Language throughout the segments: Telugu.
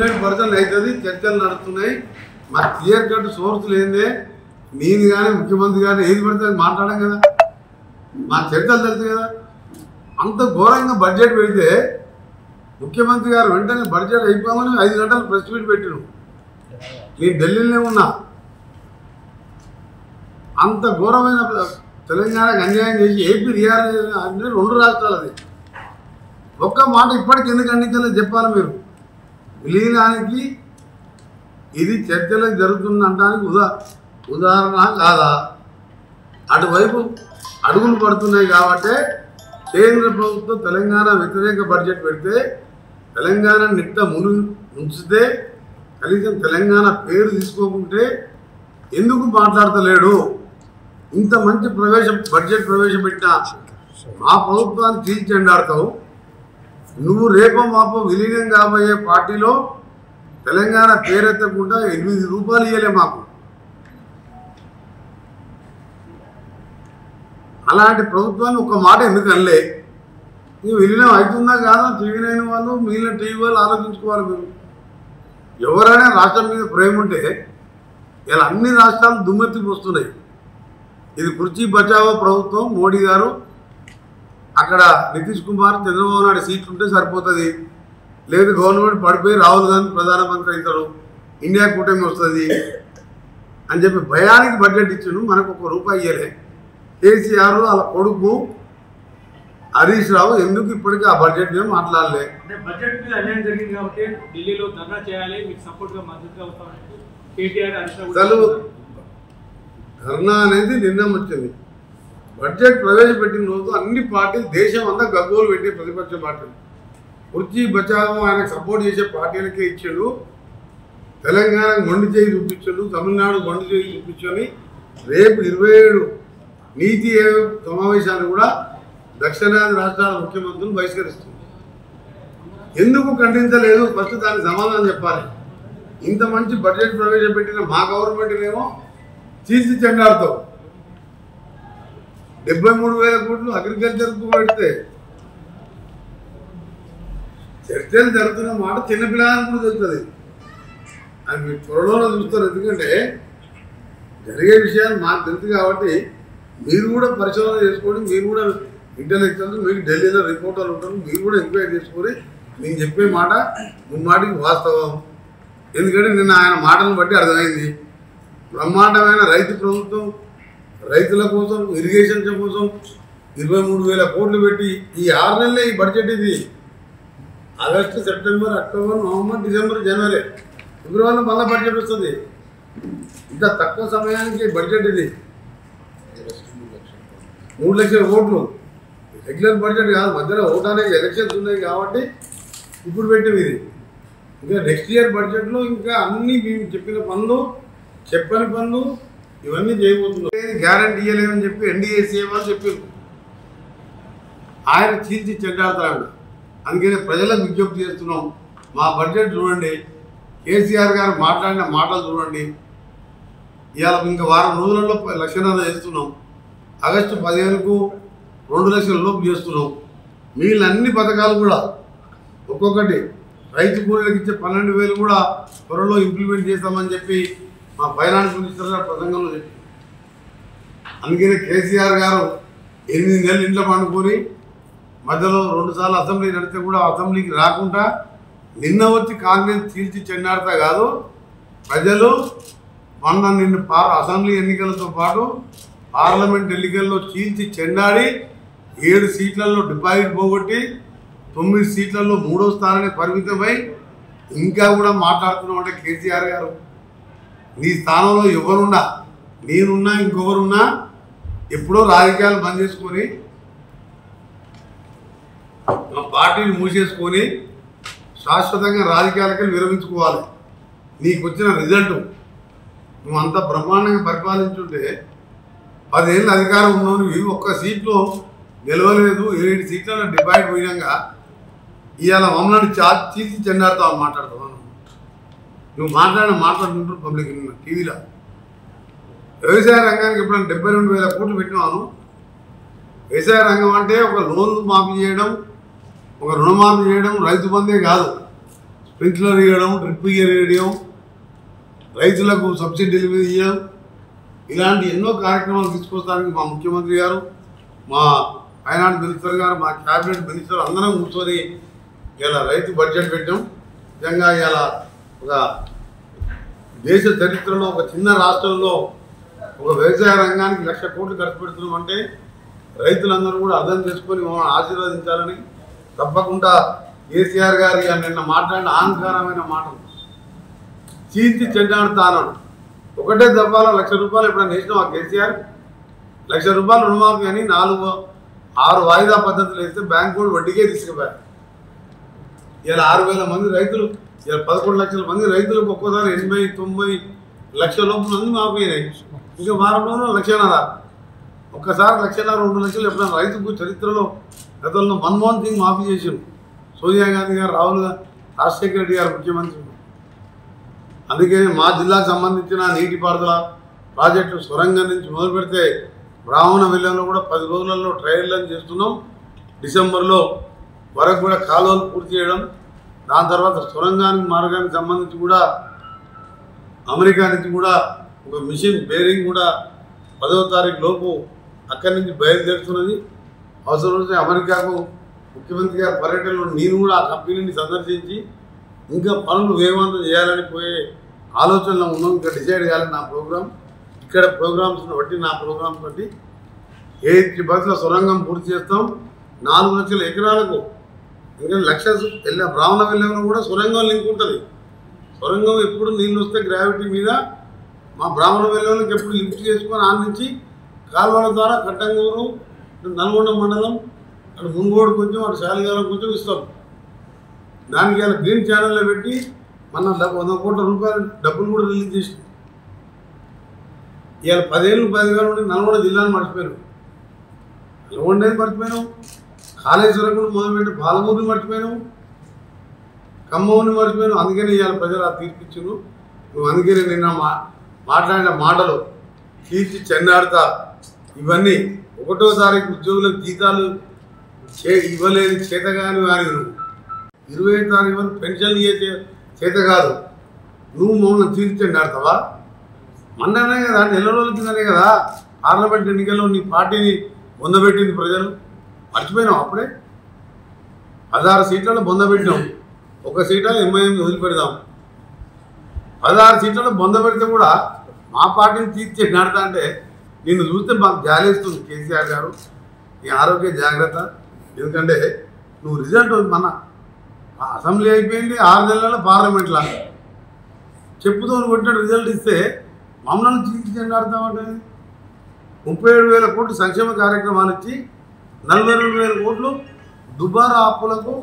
100% అవుతుంది. చర్చలు నడుస్తున్నాయి. మా క్లియర్ కట్ సోర్స్ లేదే నేను కానీ ముఖ్యమంత్రి కానీ ఏది పడితే మాట్లాడాం కదా. మా చర్చలు తెలుసు కదా. అంత ఘోరంగా బడ్జెట్ పెడితే ముఖ్యమంత్రి గారు వెంటనే బడ్జెట్ అయిపోమని 5 గంటలు ప్రెస్ మీట్ పెట్టిను. నేను ఢిల్లీలోనే ఉన్నా. అంత ఘోరమైన తెలంగాణకు అన్యాయం చేసి ఏపీ రియాలైజ్ అంటే 2 రాష్ట్రాలు. అది ఒక్క మాట ఇప్పటికి ఎందుకు ఖండించలేదు చెప్పాలి మీరు. విలీనానికి ఇది చర్చలకు జరుగుతుందంటానికి ఉదాహరణ కాదా? అటువైపు అడుగులు పడుతున్నాయి కాబట్టి కేంద్ర ప్రభుత్వం తెలంగాణ వ్యతిరేక బడ్జెట్ పెడితే తెలంగాణ నిట్ట ఉంచితే కనీసం తెలంగాణ పేరు తీసుకోకుంటే ఎందుకు మాట్లాడతలేడు? ఇంత మంచి బడ్జెట్ ప్రవేశపెట్టిన మా ప్రభుత్వాన్ని చీల్చెండాడతావు. నువ్వు రేపో మాపో విలీనం కాబోయే పార్టీలో తెలంగాణ పేరెత్తకుండా 8 రూపాయలు ఇవ్వలే మాకు. అలాంటి ప్రభుత్వాన్ని ఒక మాట ఎందుకు అనలే? నువ్వు విలీనం అవుతుందా కాదా టీవీ9 వాళ్ళు మిగిలిన టీవీ వాళ్ళు ఆలోచించుకోవాలి. మీరు ఎవరైనా రాష్ట్రం మీద ప్రేమ ఉంటే ఇలా అన్ని రాష్ట్రాలు దుమ్మెత్తికి వస్తున్నాయి. ఇది కుర్చీ బచావో ప్రభుత్వం. మోడీ గారు అక్కడ నితీష్ కుమార్ చంద్రబాబు నాయుడు సీట్లు ఉంటే సరిపోతుంది. లేదు గవర్నమెంట్ పడిపోయి రాహుల్ గాంధీ ప్రధానమంత్రి అవుతాడు, ఇండియా కూటమి వస్తుంది అని చెప్పి భయానికి బడ్జెట్ ఇచ్చిండు. మనకు 1 రూపాయి ఇవ్వలే. కేసీఆర్ వాళ్ళ కొడుకు హరీష్ రావు ఎందుకు ఇప్పటికీ ఆ బడ్జెట్ మీద మాట్లాడలే? బడ్జెట్ మీద అన్యాయం జరిగింది కాబట్టి ఢిల్లీలో ధర్నా చేయాలి, మీకు సపోర్ట్గా మద్దతుగా వస్తామని కేటీఆర్ అసలు ధర్నా అనేది నిర్ణయం వచ్చింది. బడ్జెట్ ప్రవేశపెట్టిన రోజు అన్ని పార్టీలు దేశం అంతా గగ్గోలు పెట్టి ప్రతిపక్ష పార్టీలు కుర్చీ బచావో ఆయనకు సపోర్ట్ చేసే పార్టీలకే ఇచ్చాడు. తెలంగాణకు మొండి చేయి చూపించాడు, తమిళనాడు మొండి చేయి చూపించని రేపు 27 నీతి ఆయోగ్ సమావేశాన్ని కూడా దక్షిణాది రాష్ట్రాల ముఖ్యమంత్రులు బహిష్కరిస్తుంది. ఎందుకు ఖండించలేదు? ఫస్ట్ దానికి సమాధానం చెప్పాలి. ఇంత మంచి బడ్జెట్ ప్రవేశపెట్టిన మా గవర్నమెంట్నేమో చీల్చి చెండాడుతావు. 73,000 కోట్లు అగ్రికల్చర్కు పెడితే చర్చలు జరుగుతున్న మాట చిన్నపిల్లలకు కూడా తెలుస్తుంది. అది మీరు త్వరలోనే చూస్తారు. ఎందుకంటే జరిగే విషయాలు మాకు తెలుసు కాబట్టి మీరు కూడా పరిశోధన చేసుకోండి. మీరు కూడా ఇంటెలెక్చువల్స్, మీకు ఢిల్లీలో రిపోర్టర్లు ఉంటారు, మీరు కూడా ఎంక్వైరీ చేసుకొని నేను చెప్పే మాట ముమ్మాటికి వాస్తవం. ఎందుకంటే నిన్న ఆయన మాటలను బట్టి అర్థమైంది. బ్రహ్మాండమైన రైతు ప్రభుత్వం, రైతుల కోసం, ఇరిగేషన్ కోసం 23,000 కోట్లు పెట్టి ఈ 6 నెలలే ఈ బడ్జెట్. ఇది August, September, October, November, December, జనవరి, ఫిబ్రవరిలో మళ్ళీ బడ్జెట్ వస్తుంది. ఇంత తక్కువ సమయానికి బడ్జెట్ ఇది 3 లక్షల కోట్లు. రెగ్యులర్ బడ్జెట్ కాదు, మధ్యలో ఓటానికి ఎలక్షన్స్ ఉన్నాయి కాబట్టి ఇప్పుడు పెట్టింది ఇది. ఇంకా నెక్స్ట్ ఇయర్ బడ్జెట్లో ఇంకా అన్ని మేము చెప్పిన పనులు, చెప్పని పనులు ఇవన్నీ చేయబోతున్నాం. గ్యారంటీ ఇవ్వలేమని చెప్పి ఎన్డీఏసీ వాళ్ళు చెప్పారు. ఆయన చీల్చి చెడ్డాడతాడు. అందుకనే ప్రజలకు విజ్ఞప్తి చేస్తున్నాం. మా బడ్జెట్ చూడండి, కేసీఆర్ గారు మాట్లాడిన మాటలు చూడండి. ఇవాళ ఇంకా వారం రోజులలో 1.5 లక్షలు చేస్తున్నాం. ఆగస్టు 15కు 2 లక్షల లోపు చేస్తున్నాం. మిగిలిన అన్ని పథకాలు కూడా ఒక్కొక్కటి రైతు కూలీలకు ఇచ్చే 12,000 కూడా త్వరలో ఇంప్లిమెంట్ చేస్తామని చెప్పి మా ఫైనాన్స్ మినిస్టర్ గారు ప్రసంగంలో చెప్పి, అందుకనే కేసీఆర్ గారు 8 నెలలు ఇంట్లో పండుకొని మధ్యలో 2 సార్లు అసెంబ్లీ నడితే కూడా అసెంబ్లీకి రాకుండా నిన్న వచ్చి కాంగ్రెస్ చీల్చి చెండాడతా కాదు, ప్రజలు మొన్న నిన్ను అసెంబ్లీ ఎన్నికలతో పాటు పార్లమెంట్ ఎన్నికల్లో చీల్చి చెండాడి 7 సీట్లలో డిపాజిట్ పోగొట్టి 9 సీట్లలో 3వ స్థానానికి పరిమితమై ఇంకా కూడా మాట్లాడుతున్నాం. అంటే కేసీఆర్ గారు నీ స్థానంలో ఎవరున్నా, నేనున్నా, ఇంకొకరున్నా ఎప్పుడో రాజకీయాలు బంద్ చేసుకొని మా పార్టీని మూసేసుకొని శాశ్వతంగా రాజకీయాలకి విరమించుకోవాలి. నీకు వచ్చిన రిజల్ట్ నువ్వు అంత బ్రహ్మాండంగా పరిపాలించుంటే 10 ఏళ్ళు అధికారం ఉన్నావు, నువ్వు ఒక్క సీట్లో గెలవలేదు, 7 సీట్లలో డిపాజిట్ పోయినాక ఇవాళ మమ్మల్ని చీల్చి చెండాడుతావు మాట్లాడుతావు. నువ్వు మాట్లాడుతుంటారు పబ్లిక్ టీవీలో. వ్యవసాయ రంగానికి ఎప్పుడైనా 72,000 కోట్లు పెట్టినాను. వ్యవసాయ రంగం అంటే ఒక లోన్లు మాఫీ చేయడం, ఒక రుణమాఫీ చేయడం, రైతు బంధే కాదు, స్ప్రింక్లర్ ఇవ్వడం, డ్రిప్ ఇవ్వడం, రైతులకు సబ్సిడీలు ఇవ్వడం, ఇలాంటి ఎన్నో కార్యక్రమాలు తీసుకొస్తానికి మా ముఖ్యమంత్రి గారు, మా ఫైనాన్స్ మినిస్టర్ గారు, మా క్యాబినెట్ మినిస్టర్ అందరం కూర్చొని ఇలా రైతు బడ్జెట్ పెట్టాం. నిజంగా ఇలా ఒక దేశ చరిత్రలో ఒక చిన్న రాష్ట్రంలో ఒక వ్యవసాయ రంగానికి 1,00,000 కోట్లు ఖర్చు పెడుతున్నామంటే రైతులందరూ కూడా అర్థం చేసుకొని మమ్మల్ని ఆశీర్వదించాలని తప్పకుండా కేసీఆర్ గారు నిన్న మాట్లాడిన అహంకారమైన మాటలు చీల్చి చెండాడుతాను. ఒకటే దఫాలో 1,00,000 రూపాయలు ఎప్పుడైనా వేసినాం ఆ కేసీఆర్? 1,00,000 రూపాయలు రుణమాఫీ అని 4-6 వాయిదా పద్ధతులు వేస్తే బ్యాంకు కూడా వడ్డీకే తీసుకుపోయారు. ఇలా 6,000 మంది రైతులు, ఇలా 11 లక్షల మంది రైతులకు ఒక్కోసారి 80-90 లక్షల లోపు మంది మాఫీ అయినాయి. ఇంకా వారంలోనూ 1,00,000. ఒక్కసారి 1,00,000-2 లక్షలు ఎప్పుడైనా రైతుకు చరిత్రలో గతంలో మన్మోహన్ సింగ్ మాఫీ చేసారు, సోనియా గాంధీ గారు, రాహుల్ గాంధీ, రాజశేఖర రెడ్డి గారు ముఖ్యమంత్రి. అందుకే మా జిల్లాకు సంబంధించిన నీటిపారుదల ప్రాజెక్టు సొరంగం నుంచి మొదలు పెడితే బ్రాహ్మణ విల్లంలో కూడా 10 రోజులలో ట్రయల్ చేస్తున్నాం. డిసెంబర్లో వరకు కూడా కాలువలు పూర్తి చేయడం, దాని తర్వాత సొరంగానికి మార్గానికి సంబంధించి కూడా అమెరికా నుంచి కూడా ఒక మిషన్ బేరింగ్ కూడా 10వ తారీఖు లోపు అక్కడి నుంచి బయలుదేరుతున్నది. అవసరం వస్తే అమెరికాకు ముఖ్యమంత్రి గారి పర్యటనలో నేను కూడా ఆ కంపెనీని సందర్శించి ఇంకా పనులు వేగవంతం చేయాలని పోయే ఆలోచనలో ఉన్నాం. ఇంకా డిసైడ్ చేయాలని నా ప్రోగ్రాం, ఇక్కడ ప్రోగ్రామ్స్ని బట్టి నా ప్రోగ్రామ్స్ బట్టి 8 బస్సుల సొరంగం పూర్తి చేస్తాం. 4 లక్షల ఎకరాలకు ఇంకా 1,00,000 బ్రాహ్మణ విల్లంలో కూడా సొరంగం లింక్ ఉంటుంది. సొరంగం ఎప్పుడు నీళ్ళు వస్తే గ్రావిటీ మీద మా బ్రాహ్మణ విల్లంలోకి ఎప్పుడు లిఫ్ట్ చేసుకొని ఆ నుంచి కాలువల ద్వారా కట్టంగూరు, నల్గొండ మండలం, అటు మున్గోడు కొంచెం, అటు శాలిగాలం కొంచెం ఇస్తాం. దానికి ఇలా గ్రీన్ ఛానల్లో పెట్టి మన 100 కోట్ల రూపాయలు డబ్బులు కూడా రిలీజ్ చేసి ఇవాళ 10 ఏళ్ళు 10 నుండి నల్గొండ జిల్లాను మర్చిపోయాను. నల్గొండని మర్చిపోయాను, కాళేశ్వరం కూడా మొదలుపెట్టి పాలమూరుని మర్చిపోయాను, ఖమ్మంని మర్చిపోయాను. అందుకని ఇవాళ ప్రజలు ఆ తీర్పిచ్చును. నువ్వు అందుకని నిన్న మాట్లాడిన మాటలు తీర్చి చెన్నాడుతా ఇవన్నీ 1వ తారీఖు ఉద్యోగులకు జీతాలు ఇవ్వలేదు చేతగాని వారి నువ్వు 20వ తారీఖు వరకు పెన్షన్లు ఇచ్చే చేత కాదు, నువ్వు మమ్మల్ని తీర్చండి ఆడతావా? మొన్ననే కదా, నెల రోజుల కిందనే కదా పార్లమెంట్ ఎన్నికల్లో నీ పార్టీని బొందబెట్టింది ప్రజలు. మర్చిపోయినాం. అప్పుడే 16 సీట్లలో బొందబెట్టినాం, 1 సీట్లో ఎంఐఎం వదిలిపెడదాం. 16 సీట్లలో బొందబెడితే కూడా మా పార్టీని తీర్చి నాడతా అంటే నిన్ను చూస్తే మాకు జాలేస్తుంది. కేసీఆర్ గారు, నీ ఆరోగ్య జాగ్రత్త. ఎందుకంటే నువ్వు రిజల్ట్ మన అసెంబ్లీ అయిపోయింది, 6 నెలల్లో పార్లమెంట్లో చెప్పుతో కొట్టిన రిజల్ట్ ఇస్తే మమ్మల్ని తీర్చి చెండాడుతామంటే 37,000 కోట్లు సంక్షేమ కార్యక్రమాలు ఇచ్చి 42,000 కోట్లు దుబారా అప్పులకు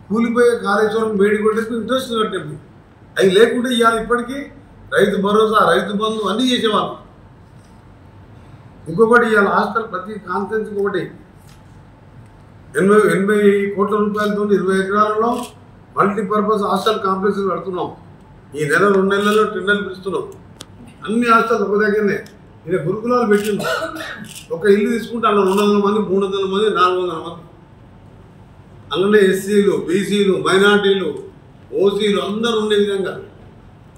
కూలిపోయే కాళేశ్వరం వేడి కొట్టేసి ఇంట్రెస్ట్ కట్టింది. అవి లేకుంటే ఇవాళ ఇప్పటికీ రైతు భరోసా, రైతు బంధు అన్నీ చేసేవాళ్ళు. ఇంకొకటి ఇవాళ హాస్టల్ ప్రతి కాన్ఫరెన్స్కి ఒకటి 80 కోట్ల రూపాయలతో 20 ఎకరాలలో మల్టీపర్పస్ హాస్టల్ కాంప్లెక్స్ కడుతున్నాం. ఈ నెల 2 నెలల్లో టెండర్లు పిలుస్తున్నాం. అన్ని హాస్టల్స్ ఒక దగ్గరనే. ఇది గురుకులాలు పెట్టింది. ఒక ఇల్లు తీసుకుంటే అందులో 200 మంది, 300 మంది, 400 మంది. అందులోనే ఎస్సీలు, బీసీలు, మైనార్టీలు, ఓసీలు అందరూ ఉండే విధంగా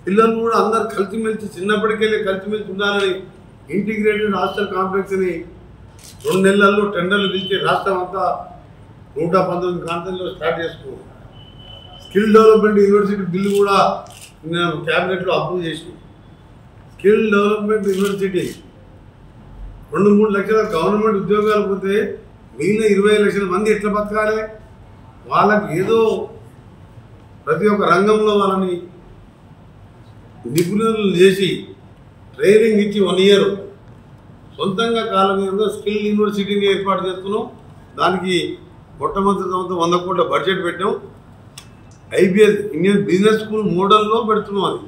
పిల్లలు కూడా అందరు కలిసిమెలిసి చిన్నప్పటికెళ్ళి కలిసిమెలిసి ఉండాలని ఇంటిగ్రేటెడ్ హాస్టల్ కాంప్లెక్స్ని 2 నెలల్లో టెండర్లు పిలిచి రాష్ట్రం అంతా 119 కాంటెంట్లో స్టార్ట్ చేసుకున్నాం. స్కిల్ డెవలప్మెంట్ యూనివర్సిటీ బిల్లు కూడా నేను క్యాబినెట్లో అప్రూవ్ చేసి స్కిల్ డెవలప్మెంట్ యూనివర్సిటీ 2-3 లక్షల గవర్నమెంట్ ఉద్యోగాలు పోతే మిగిలిన 20 లక్షల మంది ఎట్లా బతకాలి? వాళ్ళకి ఏదో ప్రతి ఒక్క రంగంలో వాళ్ళని నిపుణులు చేసి ట్రైనింగ్ ఇచ్చి 1 ఇయర్ సొంతంగా కాలం మీద స్కిల్ యూనివర్సిటీని ఏర్పాటు చేస్తున్నాం. దానికి మొట్టమొదటి సంవత్సరం 100 కోట్ల బడ్జెట్ పెట్టాం. IBS ఇండియన్ బిజినెస్ స్కూల్ మోడల్లో పెడుతున్నాం. అది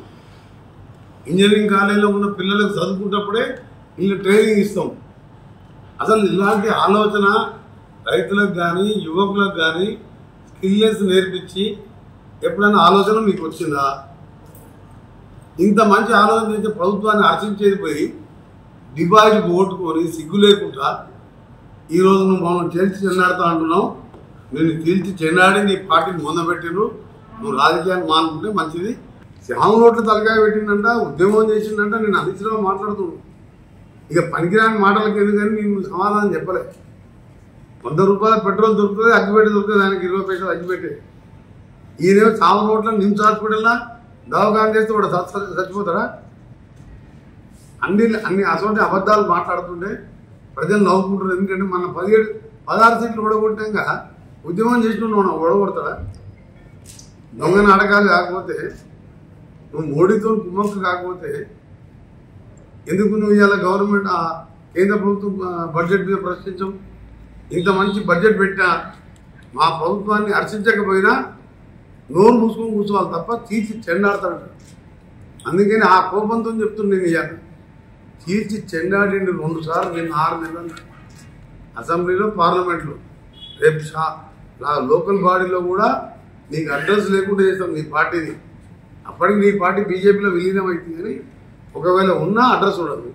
ఇంజనీరింగ్ కాలేజీలో ఉన్న పిల్లలకు చదువుకుంటప్పుడే వీళ్ళు ట్రైనింగ్ ఇస్తాం. అసలు ఇలాంటి ఆలోచన రైతులకు కానీ యువకులకు కానీ స్కిల్లెస్ నేర్పించి ఎప్పుడైనా ఆలోచన మీకు వచ్చిందా? ఇంత మంచి ఆలోచన చేస్తే ప్రభుత్వాన్ని హర్షించేది పోయి డిపాజిట్ ఓటుకొని సిగ్గు లేకుండా ఈరోజు నువ్వు మమ్మల్ని తేల్చి చెన్నాడుతా అంటున్నావు. నేను తేల్చి చెన్నాడి నీ పార్టీని మొదలుపెట్టిను. నువ్వు రాజకీయాన్ని మానుకుంటే మంచిది. శ్యామ నోట్ల తలకాయ పెట్టిందంట, ఉద్యమం చేసిందంట, నేను అధిష్ఠిలో మాట్లాడుతున్నాను. ఇక పనికిరాని మాటలకి ఎందుకని నేను సమాధానం చెప్పలే. 100 రూపాయల పెట్రోల్ దొరుకుతుంది, అగ్గిపెట్టి దొరుకుతుంది, ఆయనకి 20 పైసలు అగ్గిపెట్టే. ఈయన శ్యామ నోట్ల నిమ్స్ హాస్పిటల్లా దవాఖాన చేస్తే వాడు చచ్చిపోతారా? అన్ని అసలు అబద్ధాలు మాట్లాడుతుంటే ప్రజలు నవ్వుకుంటారు. ఎందుకంటే మన 16 సీట్లు ఓడగొట్టాక ఉద్యమం చేసినావు ఓడగొడతాడా? దొంగ నాటకాలు కాకపోతే, నువ్వు మోడీతో కుమ్మక్కు కాకపోతే ఎందుకు నువ్వు ఇవాళ గవర్నమెంట్ కేంద్ర ప్రభుత్వం బడ్జెట్ మీద ప్రశ్నించవు? ఇంత మంచి బడ్జెట్ పెట్టా మా ప్రభుత్వాన్ని హర్షించకపోయినా నోరు మూసుకొని కూర్చోవాలి తప్ప తీర్చి చెండాడతాడు. అందుకని ఆ కోపంతో చెప్తున్నా నేను ఇవాళ తీర్చి చెండాడిండి 2 సార్లు నేను 6 నెలలు అసెంబ్లీలో పార్లమెంట్లో, రేపు లోకల్ బాడీలో కూడా నీకు అడ్రస్ లేకుండా చేస్తాం నీ పార్టీని. అప్పటికి నీ పార్టీ బీజేపీలో విలీనం అవుతుంది, కానీ ఒకవేళ ఉన్నా అడ్రస్ ఉండదు.